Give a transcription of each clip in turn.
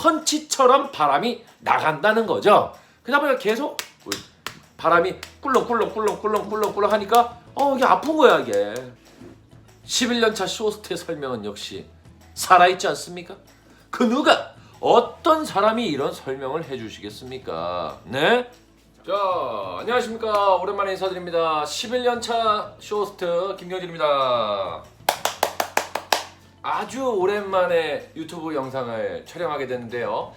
펀치처럼 바람이 나간다는 거죠. 그러다 보니까 계속 바람이 꿀렁꿀렁 하니까 이게 아픈 거야 이게. 11년차 쇼호스트의 설명은 역시 살아있지 않습니까? 그 누가 어떤 사람이 이런 설명을 해주시겠습니까? 네? 자, 안녕하십니까. 오랜만에 인사드립니다. 11년차 쇼호스트 김경진입니다. 아주 오랜만에 유튜브 영상을 촬영하게 됐는데요.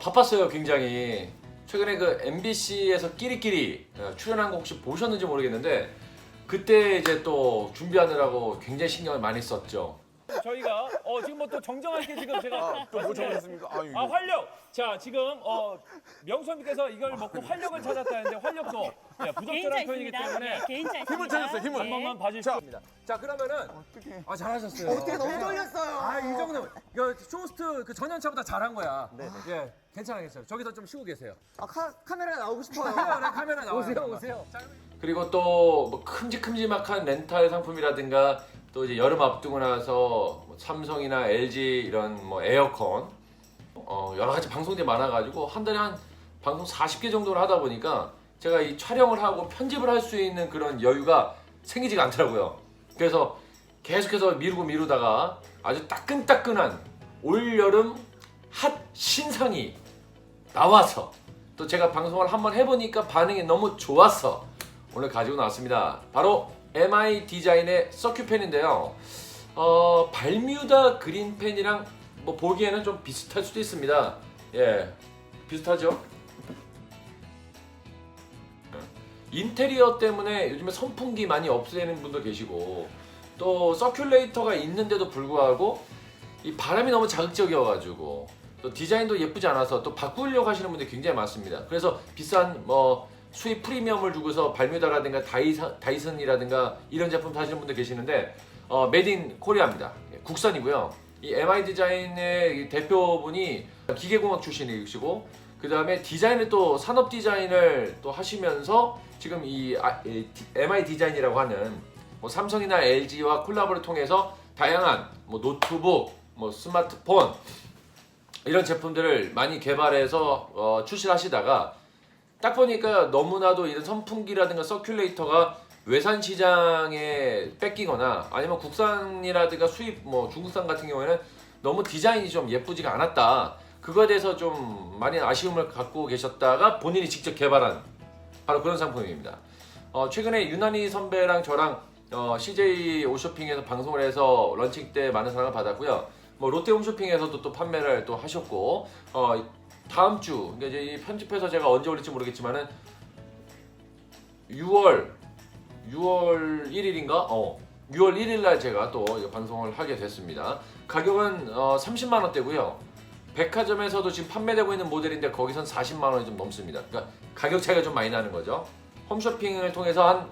바빴어요 굉장히. 최근에 그 MBC에서 끼리끼리 출연한 거 혹시 보셨는지 모르겠는데 그때 이제 또 준비하느라고 굉장히 신경을 많이 썼죠. 저희가 지금 뭐 또 정정할 게 지금 제가 또 뭐 정했습니까? 활력. 자 지금 명수님께서 이걸 먹고 활력을 찾았다는데 활력도 부적절한 표현이기 때문에 개인차 힘을 찾았어요, 힘을. 한 번만 봐주십니다. 자 그러면은 어떻게? 잘하셨어요. 어떻게 너무 떨렸어요. 이 정도면 이거 쇼호스트 그 전연차보다 잘한 거야. 네. 예, 괜찮아요. 저기서 좀 쉬고 계세요. 카메라에 나오고 싶어요. 카메라 나와요. 오세요. 그리고 또 뭐 큼직큼직한 렌탈 상품이라든가 또 이제 여름 앞두고 나서 뭐 삼성이나 LG 이런 뭐 에어컨 여러 가지 방송들이 많아가지고 한 달에 한 방송 40개 정도를 하다 보니까 제가 이 촬영을 하고 편집을 할 수 있는 그런 여유가 생기지가 않더라고요. 그래서 계속해서 미루다가 아주 따끈따끈한 올여름 핫 신상이 나와서 또 제가 방송을 한번 해보니까 반응이 너무 좋아서 오늘 가지고 나왔습니다. 바로 MI 디자인의 서큐펜인데요. 발뮤다 그린펜이랑 뭐 보기에는 좀 비슷할 수도 있습니다. 예, 비슷하죠? 인테리어 때문에 요즘에 선풍기 많이 없애는 분도 계시고 또 서큘레이터가 있는데도 불구하고 이 바람이 너무 자극적이어가지고 또 디자인도 예쁘지 않아서 또 바꾸려고 하시는 분들이 굉장히 많습니다. 그래서 비싼 뭐 수입 프리미엄을 주고서 발뮤다라든가 다이슨이라든가 이런 제품 사시는 분들 계시는데 메이드 인 코리아입니다. 국산이고요. 이 MI 디자인의 대표분이 기계공학 출신이시고 그 다음에 디자인을 또 산업 디자인을 또 하시면서 지금 이 MI 디자인이라고 하는 뭐 삼성이나 LG와 콜라보를 통해서 다양한 뭐 노트북, 뭐 스마트폰 이런 제품들을 많이 개발해서 출시를 하시다가 딱 보니까 너무나도 이런 선풍기라든가 서큘레이터가 외산 시장에 뺏기거나 아니면 국산이라든가 수입 뭐 중국산 같은 경우에는 너무 디자인이 좀 예쁘지가 않았다. 그거에 대해서 좀 많이 아쉬움을 갖고 계셨다가 본인이 직접 개발한 바로 그런 상품입니다. 최근에 유난히 선배랑 저랑 CJ 홈쇼핑에서 방송을 해서 런칭 때 많은 사랑을 받았고요. 뭐 롯데 홈쇼핑에서도 또 판매를 또 하셨고 다음 주 그러니까 이제 이 편집해서 제가 언제 올릴지 모르겠지만은 6월 1일인가? 6월 1일 날 제가 또 방송을 하게 됐습니다. 가격은 30만 원대고요. 백화점에서도 지금 판매되고 있는 모델인데 거기선 40만 원이 좀 넘습니다. 그러니까 가격 차이가 좀 많이 나는 거죠. 홈쇼핑을 통해서 한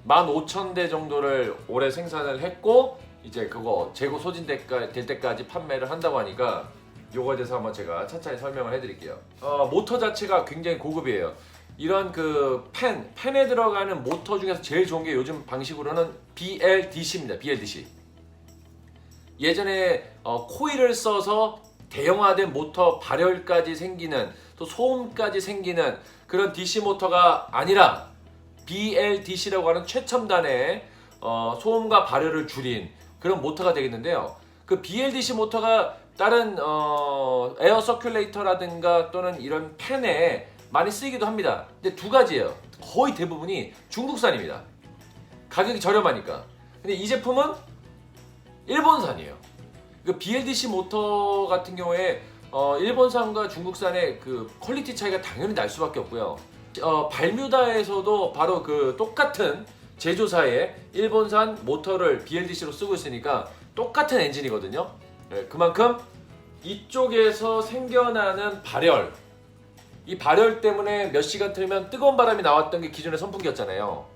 15,000대 정도를 올해 생산을 했고 이제 그거 재고 소진될 때까지 판매를 한다고 하니까 요거에 대해서 한번 제가 차차히 설명을 해드릴게요. 모터 자체가 굉장히 고급이에요. 이런 그 펜에 들어가는 모터 중에서 제일 좋은 게 요즘 방식으로는 BLDC입니다. BLDC. 예전에 코일을 써서 대형화된 모터 발열까지 생기는 또 소음까지 생기는 그런 DC 모터가 아니라 BLDC라고 하는 최첨단의 소음과 발열을 줄인 그런 모터가 되겠는데요. 그 BLDC 모터가 다른 에어 서큘레이터라든가 또는 이런 펜에 많이 쓰이기도 합니다. 근데 두 가지예요. 거의 대부분이 중국산입니다. 가격이 저렴하니까. 근데 이 제품은 일본산이에요. 그 BLDC 모터 같은 경우에 일본산과 중국산의 그 퀄리티 차이가 당연히 날 수밖에 없고요. 발뮤다에서도 바로 그 똑같은 제조사의 일본산 모터를 BLDC로 쓰고 있으니까 똑같은 엔진이거든요. 그만큼 이쪽에서 생겨나는 발열, 이 발열 때문에 몇 시간 틀면 뜨거운 바람이 나왔던 게 기존의 선풍기였잖아요.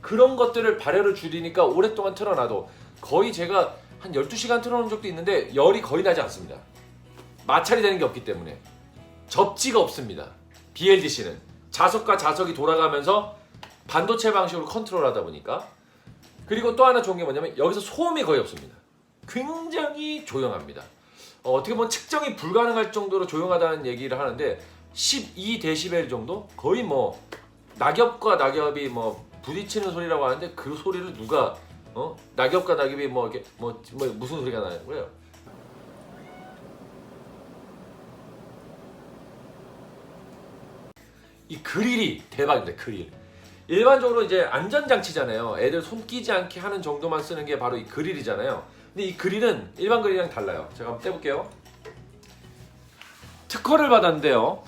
그런 것들을 발열을 줄이니까 오랫동안 틀어놔도 거의 제가 한 12시간 틀어놓은 적도 있는데 열이 거의 나지 않습니다. 마찰이 되는 게 없기 때문에 접지가 없습니다. BLDC는 자석과 자석이 돌아가면서 반도체 방식으로 컨트롤하다 보니까. 그리고 또 하나 좋은 게 뭐냐면 여기서 소음이 거의 없습니다. 굉장히 조용합니다. 어떻게 보면 측정이 불가능할 정도로 조용하다는 얘기를 하는데 12데시벨 정도? 거의 뭐 낙엽과 낙엽이 뭐 부딪히는 소리라고 하는데 그 소리를 누가 낙엽과 낙엽이 뭐 이렇게 뭐 무슨 소리가 나는 거예요? 이 그릴이 대박입니다. 그릴. 일반적으로 이제 안전장치잖아요. 애들 손 끼지 않게 하는 정도만 쓰는 게 바로 이 그릴이잖아요. 근데 이 그릴은 일반 그릴이랑 달라요. 제가 한번 떼볼게요. 특허를 받았는데요.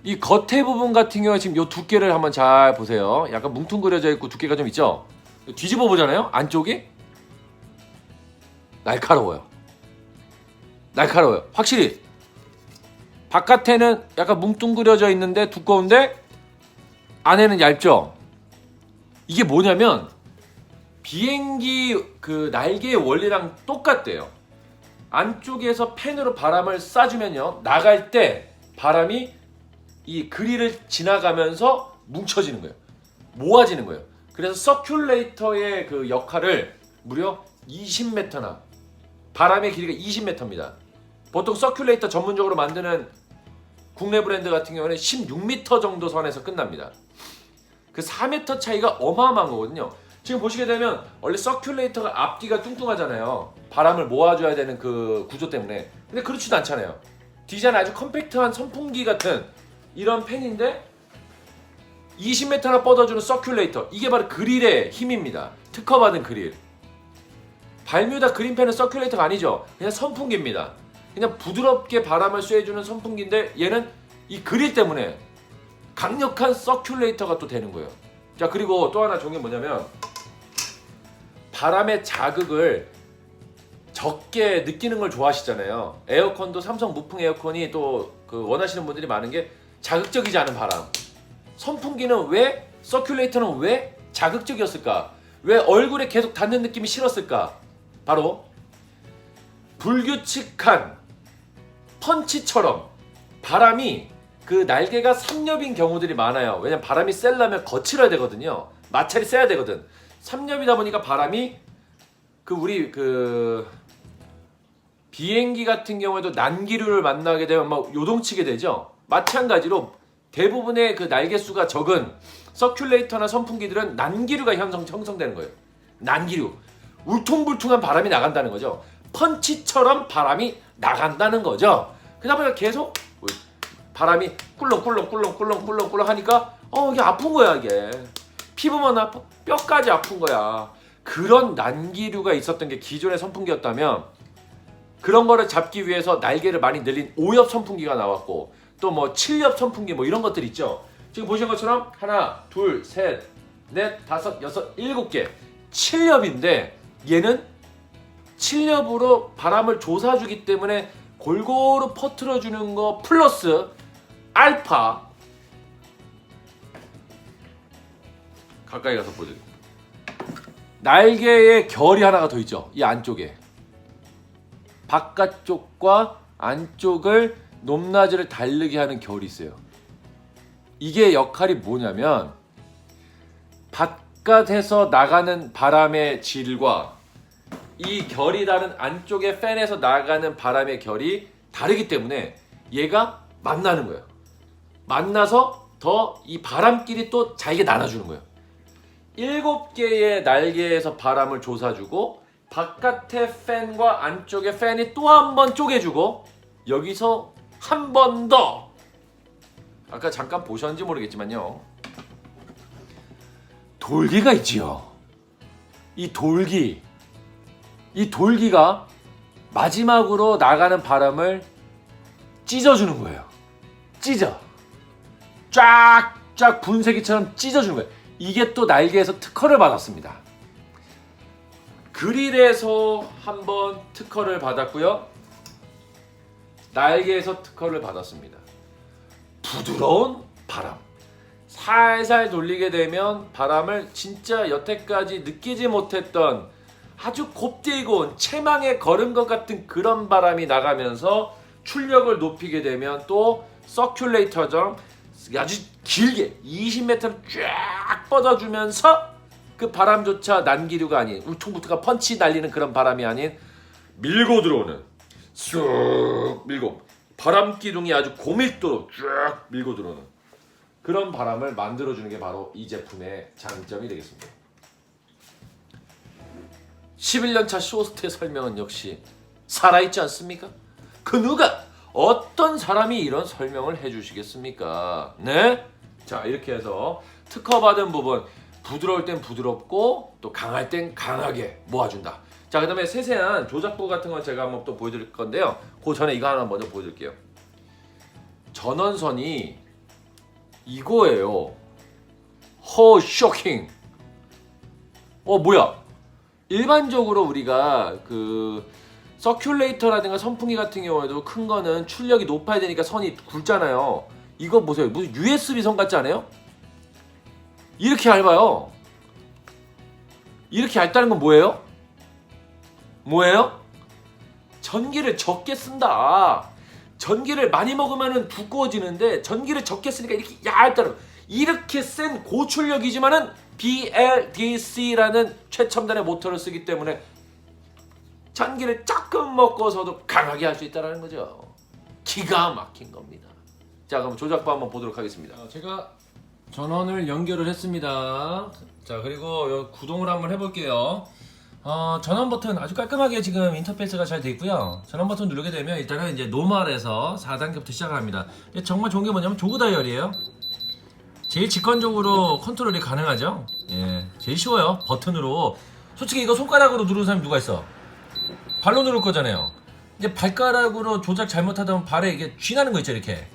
이 겉에 부분 같은 경우에 지금 이 두께를 한번 잘 보세요. 약간 뭉퉁그려져 있고 두께가 좀 있죠? 뒤집어 보잖아요. 안쪽이 날카로워요. 날카로워요. 확실히 바깥에는 약간 뭉뚱그려져 있는데 두꺼운데 안에는 얇죠? 이게 뭐냐면 비행기 그 날개의 원리랑 똑같대요. 안쪽에서 팬으로 바람을 쏴주면요, 나갈 때 바람이 이 그릴을 지나가면서 뭉쳐지는 거예요. 모아지는 거예요. 그래서 서큘레이터의 그 역할을 무려 20m나, 바람의 길이가 20m입니다. 보통 서큘레이터 전문적으로 만드는 국내 브랜드 같은 경우는 16m 정도 선에서 끝납니다. 그 4m 차이가 어마어마한 거거든요. 지금 보시게 되면 원래 서큘레이터가 앞뒤가 뚱뚱하잖아요. 바람을 모아줘야 되는 그 구조 때문에. 근데 그렇지도 않잖아요. 디자인 아주 컴팩트한 선풍기 같은 이런 팬인데 20m나 뻗어주는 서큘레이터. 이게 바로 그릴의 힘입니다. 특허받은 그릴. 발뮤다 그린팬은 서큘레이터가 아니죠. 그냥 선풍기입니다. 그냥 부드럽게 바람을 쐬주는 선풍기인데 얘는 이 그릴 때문에 강력한 서큘레이터가 또 되는 거예요. 자, 그리고 또 하나 좋은 게 뭐냐면 바람의 자극을 적게 느끼는 걸 좋아하시잖아요. 에어컨도 삼성 무풍 에어컨이 또 그 원하시는 분들이 많은 게 자극적이지 않은 바람. 선풍기는 왜, 서큘레이터는 왜 자극적이었을까? 왜 얼굴에 계속 닿는 느낌이 싫었을까? 바로 불규칙한 펀치처럼 바람이 그 날개가 삼엽인 경우들이 많아요. 왜냐면 바람이 쐬려면 거칠어야 되거든요. 마찰이 세야 되거든. 삼엽이다 보니까 바람이 우리 비행기 같은 경우에도 난기류를 만나게 되면 막 요동치게 되죠. 마찬가지로 대부분의 그 날개수가 적은 서큘레이터나 선풍기들은 난기류가 형성되는 거예요. 난기류. 울퉁불퉁한 바람이 나간다는 거죠. 펀치처럼 바람이 나간다는 거죠. 그러다 보니까 계속 바람이 꿀렁꿀렁 하니까 이게 아픈 거야. 이게 피부만 아파, 뼈까지 아픈 거야. 그런 난기류가 있었던 게 기존의 선풍기였다면 그런 거를 잡기 위해서 날개를 많이 늘린 5옆 선풍기가 나왔고 또 뭐 7옆 선풍기 뭐 이런 것들 있죠. 지금 보시는 것처럼 하나, 둘, 셋, 넷, 다섯, 여섯, 7개 7옆인데 얘는 7옆으로 바람을 조사주기 때문에 골고루 퍼트려주는 거 플러스 알파. 가까이 가서 보여드릴게요. 날개에 결이 하나가 더 있죠. 이 안쪽에 바깥쪽과 안쪽을 높낮이를 다르게 하는 결이 있어요. 이게 역할이 뭐냐면 바깥에서 나가는 바람의 질과 이 결이 다른 안쪽의 팬에서 나가는 바람의 결이 다르기 때문에 얘가 만나는 거예요. 만나서 더 이 바람끼리 또 잘게 나눠주는 거예요. 7개의 날개에서 바람을 조사주고 바깥의 팬과 안쪽의 팬이 또 한 번 쪼개주고 여기서 한 번 더. 아까 잠깐 보셨는지 모르겠지만요. 돌기가 있지요. 이 돌기가 마지막으로 나가는 바람을 찢어주는 거예요. 쫙쫙 분쇄기처럼 찢어주는 거예요. 이게 또 날개에서 특허를 받았습니다. 그릴에서 한번 특허를 받았고요. 날개에서 특허를 받았습니다. 부드러운 바람. 살살 돌리게 되면 바람을 진짜 여태까지 느끼지 못했던 아주 곱디고 온 채망에 걸은 것 같은 그런 바람이 나가면서 출력을 높이게 되면 또 서큘레이터처럼 아주 길게 20m를 쫙 뻗어주면서 그 바람조차 난기류가 아닌 울퉁불퉁한 펀치 날리는 그런 바람이 아닌 밀고 들어오는 쑥 밀고 바람 기둥이 아주 고밀도로 쭉 밀고 들어오는 그런 바람을 만들어주는 게 바로 이 제품의 장점이 되겠습니다. 11년차 쇼스트의 설명은 역시 살아있지 않습니까? 그 누가 어떤 사람이 이런 설명을 해주시겠습니까? 네? 자, 이렇게 해서 특허받은 부분 부드러울 땐 부드럽고 또 강할 땐 강하게 모아준다. 자, 그 다음에 세세한 조작부 같은 건 제가 한번 또 보여드릴 건데요. 그 전에 이거 하나 먼저 보여드릴게요. 전원선이 이거예요. 허 쇼킹. 뭐야? 일반적으로 우리가 그 서큘레이터라든가 선풍기 같은 경우에도 큰 거는 출력이 높아야 되니까 선이 굵잖아요. 이거 보세요. 무슨 USB 선 같지 않아요? 이렇게 얇아요. 이렇게 얇다는 건 뭐예요? 뭐예요? 전기를 적게 쓴다. 전기를 많이 먹으면 두꺼워지는데 전기를 적게 쓰니까 이렇게 얇다는 거. 이렇게 센 고출력이지만은 BLDC라는 최첨단의 모터를 쓰기 때문에 전기를 조금 먹고서도 강하게 할 수 있다는 거죠. 기가 막힌 겁니다. 자, 그럼 조작부 한번 보도록 하겠습니다. 제가 전원을 연결을 했습니다. 자, 그리고 요 구동을 한번 해볼게요. 전원 버튼 아주 깔끔하게 지금 인터페이스가 잘 돼 있고요. 전원 버튼 누르게 되면 일단은 이제 노멀에서 4단계부터 시작합니다. 정말 좋은 게 뭐냐면 조그 다이얼이에요. 제일 직관적으로 컨트롤이 가능하죠. 예, 제일 쉬워요. 버튼으로. 솔직히 이거 손가락으로 누르는 사람이 누가 있어? 발로 누를 거잖아요. 이제 발가락으로 조작 잘못하다 보면 발에 이게 쥐나는 거 있죠, 이렇게.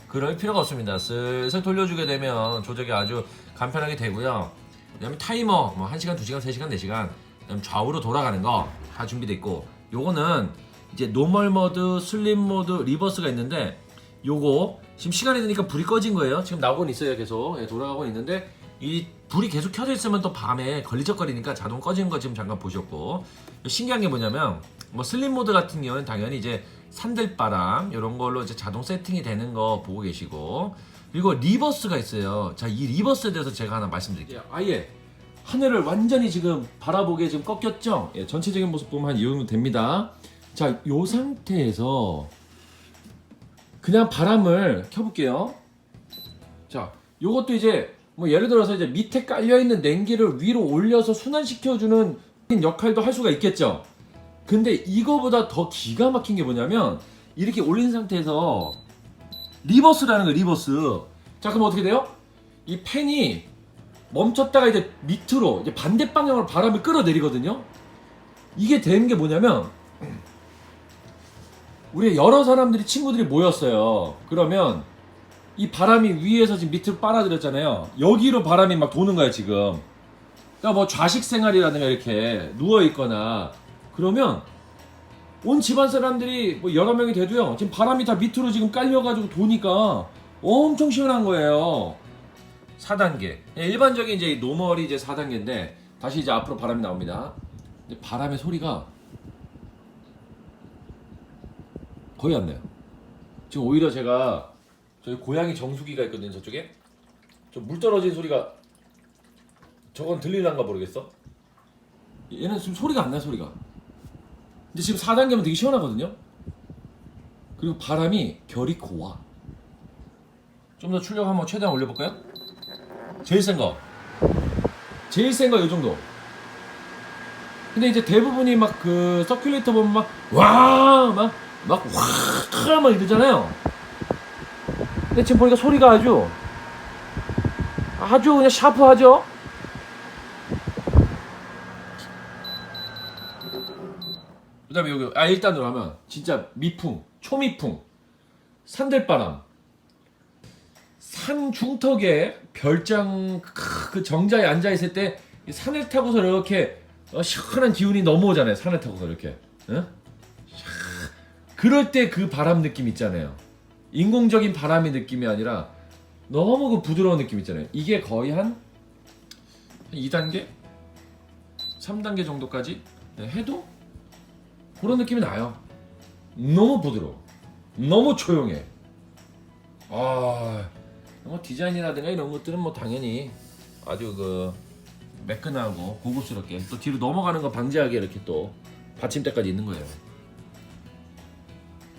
그럴 필요가 없습니다. 슬슬 돌려주게 되면 조작이 아주 간편하게 되고요. 그다음에 타이머, 뭐 1시간, 2시간, 3시간, 4시간, 그다음 좌우로 돌아가는 거 다 준비돼 있고, 요거는 이제 노멀 모드, 슬림 모드, 리버스가 있는데, 요거 지금 시간이 되니까 불이 꺼진 거예요. 지금 나오고는 있어요, 계속. 예, 돌아가고 있는데 이 불이 계속 켜져 있으면 또 밤에 걸리적거리니까 자동 꺼지는 거 지금 잠깐 보셨고, 신기한 게 뭐냐면 뭐 슬림 모드 같은 경우는 당연히 이제 산들바람 이런 걸로 이제 자동 세팅이 되는 거 보고 계시고, 그리고 리버스가 있어요. 자, 이 리버스에 대해서 제가 하나 말씀드릴게요. 아예 하늘을 완전히 지금 바라보게 지금 꺾였죠? 예, 전체적인 모습 보면 한 이 정도 됩니다. 자, 요 상태에서 그냥 바람을 켜볼게요. 자, 요것도 이제 뭐 예를 들어서 이제 밑에 깔려있는 냉기를 위로 올려서 순환시켜주는 역할도 할 수가 있겠죠. 근데 이거보다 더 기가 막힌 게 뭐냐면 이렇게 올린 상태에서 리버스라는 거예요. 리버스. 자, 그럼 어떻게 돼요? 이 팬이 멈췄다가 이제 밑으로 이제 반대 방향으로 바람을 끌어내리거든요. 이게 되는 게 뭐냐면 우리 여러 사람들이 친구들이 모였어요. 그러면 이 바람이 위에서 지금 밑으로 빨아들였잖아요. 여기로 바람이 막 도는 거예요, 지금. 그러니까 뭐 좌식 생활이라든가 이렇게 누워 있거나 그러면 온 집안 사람들이 뭐 여러 명이 돼도요. 지금 바람이 다 밑으로 지금 깔려가지고 도니까 엄청 시원한 거예요. 4단계. 일반적인 이제 노멀이 이제 4단계인데 다시 이제 앞으로 바람이 나옵니다. 근데 바람의 소리가 거의 안 나요. 지금 오히려 제가 저희 고양이 정수기가 있거든요, 저쪽에. 저 물 떨어지는 소리가 저건 들리는가 모르겠어. 얘는 지금 소리가 안 나요, 소리가. 근데 지금 4단계면 되게 시원하거든요. 그리고 바람이 결이 고와. 좀 더 출력 한번 최대한 올려볼까요? 제일 센 거. 제일 센 거 이 정도. 근데 이제 대부분이 막 그 서큘레이터 보면 막 와 막 이러잖아요. 근데 지금 보니까 소리가 아주 그냥 샤프하죠. 그 다음에 여기 1단으로 하면 진짜 미풍, 초미풍, 산들바람, 산 중턱에 별장 그 정자에 앉아있을 때 산을 타고서 이렇게 시원한 기운이 넘어오잖아요. 산을 타고서 이렇게. 응? 그럴 때 그 바람 느낌 있잖아요. 인공적인 바람의 느낌이 아니라 너무 그 부드러운 느낌 있잖아요. 이게 거의 한 2단계? 3단계 정도까지 해도 그런 느낌이 나요. 너무 부드러워. 너무 조용해. 뭐 디자인이라든가 이런 것들은 뭐 당연히 아주 그 매끈하고 고급스럽게 또 뒤로 넘어가는 거 방지하게 이렇게 또 받침대까지 있는 거예요.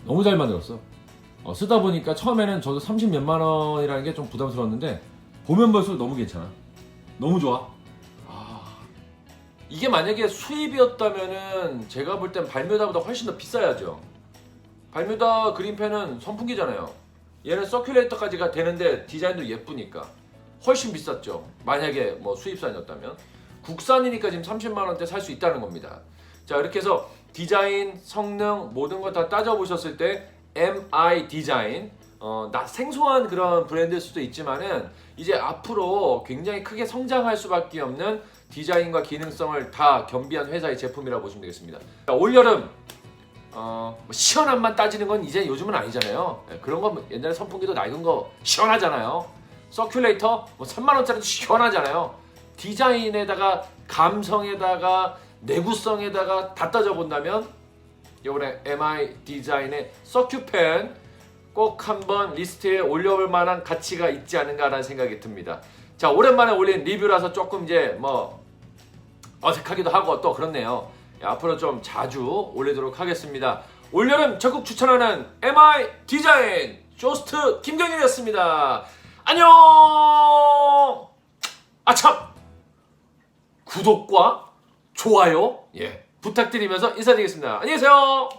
너무 잘 만들었어. 쓰다 보니까 처음에는 저도 30 몇만 원이라는 게 좀 부담스러웠는데 보면 볼수록 너무 괜찮아. 너무 좋아. 이게 만약에 수입이었다면은 제가 볼 땐 발뮤다보다 훨씬 더 비싸야죠. 발뮤다 그린펜은 선풍기잖아요. 얘는 서큘레이터까지가 되는데 디자인도 예쁘니까 훨씬 비쌌죠. 만약에 뭐 수입산이었다면. 국산이니까 지금 30만 원대 살 수 있다는 겁니다. 자, 이렇게 해서 디자인, 성능 모든 거 다 따져보셨을 때 MI 디자인 생소한 그런 브랜드일 수도 있지만은 이제 앞으로 굉장히 크게 성장할 수밖에 없는 디자인과 기능성을 다 겸비한 회사의 제품이라고 보시면 되겠습니다. 자, 올여름 시원함만 따지는 건 이제 요즘은 아니잖아요. 그런 거 옛날에 선풍기도 낡은 거 시원하잖아요. 서큘레이터 3만 원짜리도 시원하잖아요. 디자인에다가 감성에다가 내구성에다가 다 따져본다면 이번에 MI 디자인의 서큐펜 꼭 한번 리스트에 올려볼 만한 가치가 있지 않은가라는 생각이 듭니다. 자, 오랜만에 올린 리뷰라서 조금 이제 뭐 어색하기도 하고 또 그렇네요. 앞으로 좀 자주 올리도록 하겠습니다. 올여름 적극 추천하는 MI 디자인 쇼스트 김경일이었습니다. 안녕! 아참! 구독과 좋아요 부탁드리면서 인사드리겠습니다. 안녕히 계세요.